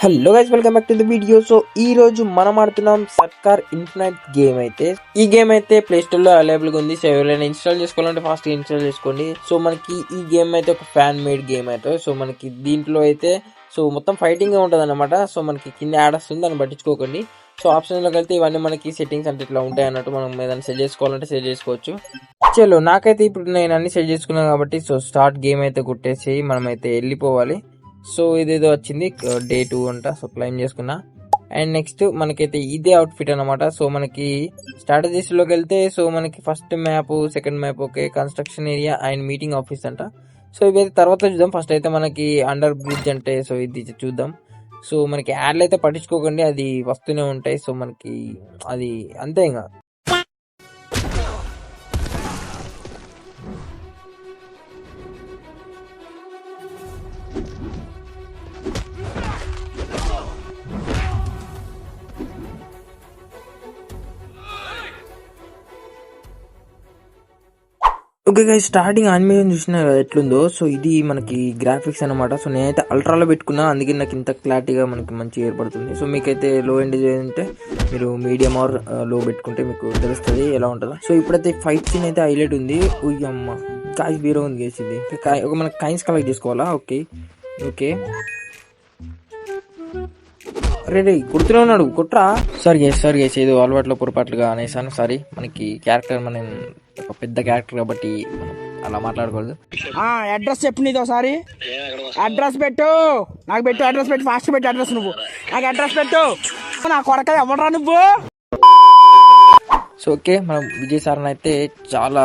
Hello guys, welcome back to the video. So ఈ రోజు మనం ఆడుతున్నాం సర్కార్ ఇన్ఫినైట్ గేమ్. అయితే ఈ గేమ్ అయితే ప్లే స్టోర్ లో అవైలబుల్ గా ఉంది. సో ఎవరైనా ఇన్స్టాల్ చేసుకోవాలంటే ఫాస్ట్ ఇన్స్టాల్ చేసుకోండి. సో మనకి ఈ గేమ్ అయితే ఒక ఫ్యాన్ మేడ్ గేమ్ అయితే. సో మనకి దీంట్లో అయితే మొత్తం ఫైటింగ్ ఉంటది అనమాట. సో మనకి కింద యాడ్ వస్తుంది, దాన్ని పట్టించుకోకండి. సో ఆప్షన్ లోకి వెళ్తే ఇవన్నీ మనకి సెట్టింగ్స్ అంటే ఇట్లా ఉంటాయి అన్నట్టు. మనం ఏదైనా సెట్ చేసుకోవాలంటే సెట్ చేసుకోవచ్చు. చలో, నాకైతే ఇప్పుడు నేను అన్ని సెట్ చేసుకున్నాను కాబట్టి సో స్టార్ట్ గేమ్ అయితే కొట్టేసి మనమైతే వెళ్ళిపోవాలి. సో ఇదేదో వచ్చింది డే 2 అంట. సో క్లైమ్ చేసుకున్నా. అండ్ నెక్స్ట్ మనకైతే ఇదే అవుట్ఫిట్ అనమాట. సో మనకి స్ట్రాటజీస్ లోకి వెళ్తే సో మనకి first map, second map okay, construction area and meeting office అంట. సో ఇవైతే తర్వాత చూద్దాం. ఫస్ట్ అయితే మనకి అండర్ బ్రిడ్జ్ అంటే సో ఇది చూద్దాం. సో మనకి యాడ్లు అయితే పట్టించుకోకండి, అది వస్తూనే ఉంటాయి. సో మనకి అది అంతే ఇంకా. ఓకే గైస్, స్టార్టింగ్ యానిమేషన్ చూసిన ఎట్లుందో. సో ఇది మనకి గ్రాఫిక్స్ అనమాట. సో నేనైతే అల్ట్రాలో పెట్టుకున్నా, అందుకే నాకు ఇంత క్లారిటీగా మనకి మంచిగా ఏర్పడుతుంది. సో మీకైతే లో ఎండ్ ఉంటే మీరు మీడియం ఆర్ లో పెట్టుకుంటే మీకు తెలుస్తుంది ఎలా ఉంటుందో. సో ఇప్పుడైతే ఫైట్ సీన్ అయితే హైలైట్ ఉంది. ఉయ్యమ్మ కాయస్ బీరో ఉంది గేస్. ఇది ఒక మనకి కాయిన్స్ కలెక్ట్ చేసుకోవాలా. ఓకే ఓకే, రే కుడుతూనే ఉన్నాడు, కుట్రా. సారీ గేస్ ఏదో అలవాట్లో పొరపాట్లుగా అనేసాను, సారీ. మనకి క్యారెక్టర్ మనం ఒక పెద్ద క్యారెక్టర్ కాబట్టి అలా మాట్లాడకూడదు. అడ్రస్ చెప్పు నీతో ఒకసారి. అడ్రస్ పెట్టు, నాకు పెట్టు అడ్రస్ పెట్టు, ఫాస్ట్ పెట్టు అడ్రస్. నువ్వు నాకు అడ్రస్ పెట్టు. నా కొడక ఎవడరా నువ్వు. సో ఓకే, మనం విజయ్ సార్ని అయితే చాలా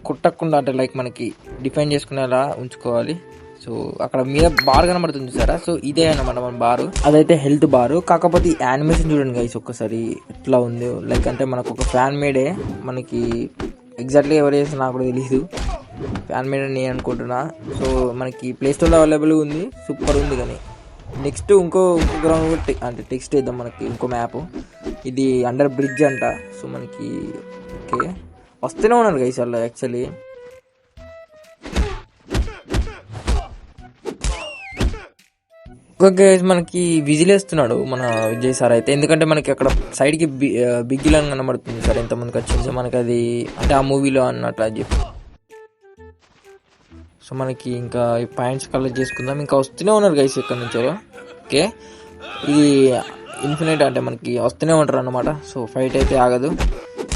కుట్టకుండా అంటే లైక్ మనకి డిఫైన్ చేసుకునేలా ఉంచుకోవాలి. సో అక్కడ మీద బార్ కనబడుతుంది చూసారా. సో ఇదే అన్నమాట మన బారు, అదైతే హెల్త్ బారు. కాకపోతే ఈ యానిమేషన్ చూడండి గైస్ ఒక్కసారి ఎట్లా ఉంది. లైక్ అంటే మనకు ఒక ఫ్యాన్ మేడే, మనకి ఎగ్జాక్ట్లీ ఎవరు చేస్తే నాకు కూడా తెలియదు. ఫ్యాన్ మేడ్ అని నేను అనుకుంటున్నా. సో మనకి ప్లే స్టోర్లో అవైలబుల్ ఉంది, సూపర్ ఉంది. కానీ నెక్స్ట్ ఇంకో గ్రౌండ్ అంటే టెక్స్ట్ వేద్దాం. మనకి ఇంకో మ్యాప్, ఇది అండర్ బ్రిడ్జ్ అంట. సో మనకి ఓకే వస్తూనే ఉన్నారు గైస్ వాళ్ళు యాక్చువల్లీ. ఓకే, మనకి విజిల్ వేస్తున్నాడు మన విజయ్ సార్ అయితే. ఎందుకంటే మనకి అక్కడ సైడ్ కి బిగ్ అని కనబడుతుంది సార్, ఎంత మందికి వచ్చింది మనకి అది అంటే ఆ మూవీలో అన్నట్లు అది చెప్పి. సో మనకి ఇంకా ఈ పాయింట్స్ కలెక్ట్ చేసుకుందాం. ఇంకా వస్తూనే ఉన్నారు గైస్ ఇక్కడ నుంచో. ఓకే, ఇది ఇన్ఫినిట్ అంటే మనకి వస్తూనే ఉంటారు అన్నమాట. సో ఫైట్ అయితే ఆగదు.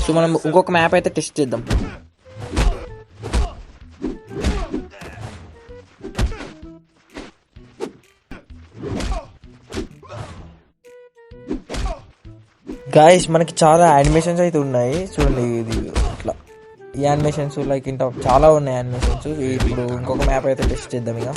సో మనం ఇంకొక మ్యాప్ అయితే టెస్ట్ చేద్దాం. గాయస్ మనకి చాలా యానిమేషన్స్ అయితే ఉన్నాయి చూడండి. ఇది అట్లా ఈ యానిమేషన్స్ లైక్ ఇంత చాలా ఉన్నాయి యానిమేషన్స్. ఇప్పుడు ఇంకొక మ్యాప్ అయితే టెస్ట్ చేద్దాం ఇక.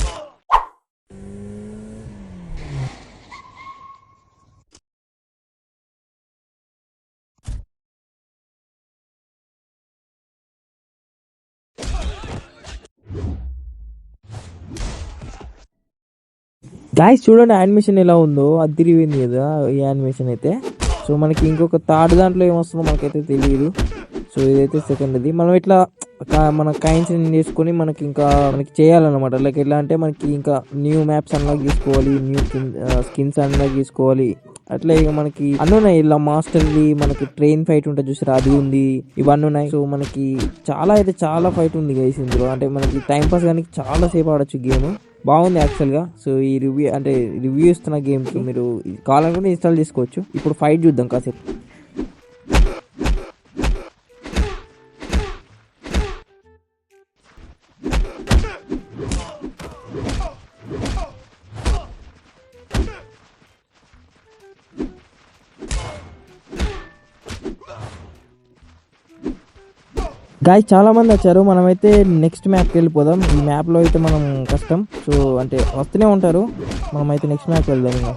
గాయస్ చూడండి యానిమేషన్ ఎలా ఉందో, అది తిరిగింది కదా ఈ యానిమేషన్ అయితే. సో మనకి ఇంకొక థర్డ్ దాంట్లో ఏమొస్తుందో మనకైతే తెలియదు. సో ఇదైతే సెకండ్ది. మనం ఇట్లా మన కైన్స్ చేసుకొని మనకి ఇంకా మనకి చేయాలన్నమాట. లైక్ ఎట్లా అంటే మనకి ఇంకా న్యూ మ్యాప్స్ అన్లాక్ చేసుకోవాలి, న్యూ స్కిన్స్ అన్లాక్ చేసుకోవాలి. అట్లా ఇక మనకి అన్నీ ఉన్నాయి. ఇలా మాస్టర్ది మనకి ట్రైన్ ఫైట్ ఉంటుంది చూసారా, అది ఉంది, ఇవన్నీ ఉన్నాయి. సో మనకి చాలా ఫైట్ ఉంది గైస్ ఇందులో. అంటే మనకి టైం పాస్ కానీ చాలా సేపు ఆడొచ్చు గేమ్. బాగుంది యాక్చువల్గా. సో ఈ రివ్యూ ఇస్తున్న గేమ్కి మీరు కావాలనుకుంటే ఇన్స్టాల్ చేసుకోవచ్చు. ఇప్పుడు ఫైట్ చూద్దాం కాసేపు. గాయస్ చాలా మంది వచ్చారు, మనమైతే నెక్స్ట్ మ్యాప్కి వెళ్ళిపోదాం. ఈ మ్యాప్లో అయితే మనం కష్టం. సో అంటే వస్తూనే ఉంటారు, మనమైతే నెక్స్ట్ మ్యాప్కి వెళ్దాం ఇంకా.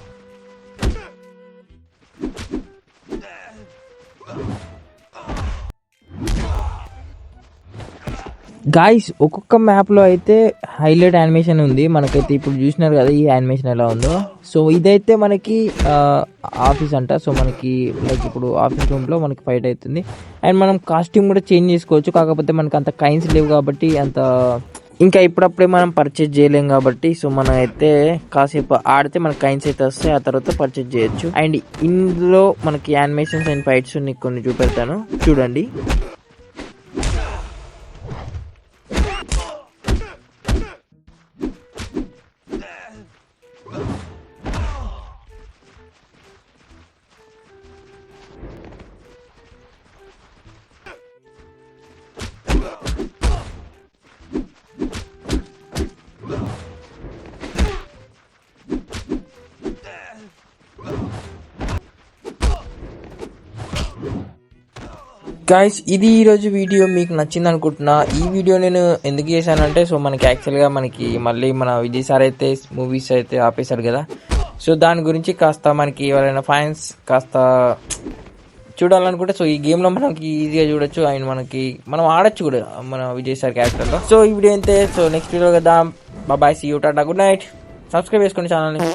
గాయస్ ఒక్కొక్క మ్యాప్లో అయితే హైలైట్ యానిమేషన్ ఉంది. మనకైతే ఇప్పుడు చూసినారు కదా ఈ యానిమేషన్ ఎలా ఉందో. సో ఇదైతే మనకి ఆఫీస్ అంట. సో మనకి లైక్ ఇప్పుడు ఆఫీస్ రూమ్లో మనకి ఫైట్ అవుతుంది. అండ్ మనం కాస్ట్యూమ్ కూడా చేంజ్ చేసుకోవచ్చు. కాకపోతే మనకి అంత కైన్స్ లేవు కాబట్టి అంత ఇంకా ఇప్పుడప్పుడే మనం పర్చేజ్ చేయలేం కాబట్టి సో మనం అయితే కాసేపు ఆడితే మనకి కాయిన్స్ అయితే వస్తాయి, ఆ తర్వాత పర్చేజ్ చేయొచ్చు. అండ్ ఇందులో మనకి యానిమేషన్స్ అండ్ ఫైట్స్ నీకు కొన్ని చూపెడతాను చూడండి. గైస్ ఇది ఈరోజు వీడియో మీకు నచ్చింది అనుకుంటున్నా. ఈ వీడియో నేను ఎందుకు చేశానంటే సో మనకి యాక్చువల్గా మనకి మళ్ళీ మన విజయ్ సార్ అయితే మూవీస్ అయితే ఆపేశారు కదా, సో దాని గురించి కాస్త మనకి ఎవరైనా ఫ్యాన్స్ కాస్త చూడాలనుకుంటే సో ఈ గేమ్లో మనకి ఈజీగా చూడొచ్చు అండ్ మనం ఆడొచ్చు కూడా మన విజయ్ సార్ క్యారెక్టర్లో. సో ఈ వీడియో అయితే సో నెక్స్ట్ వీడియో కదా, bye, see you, tata, good night. Subscribe చేసుకోండి ఛానల్ని.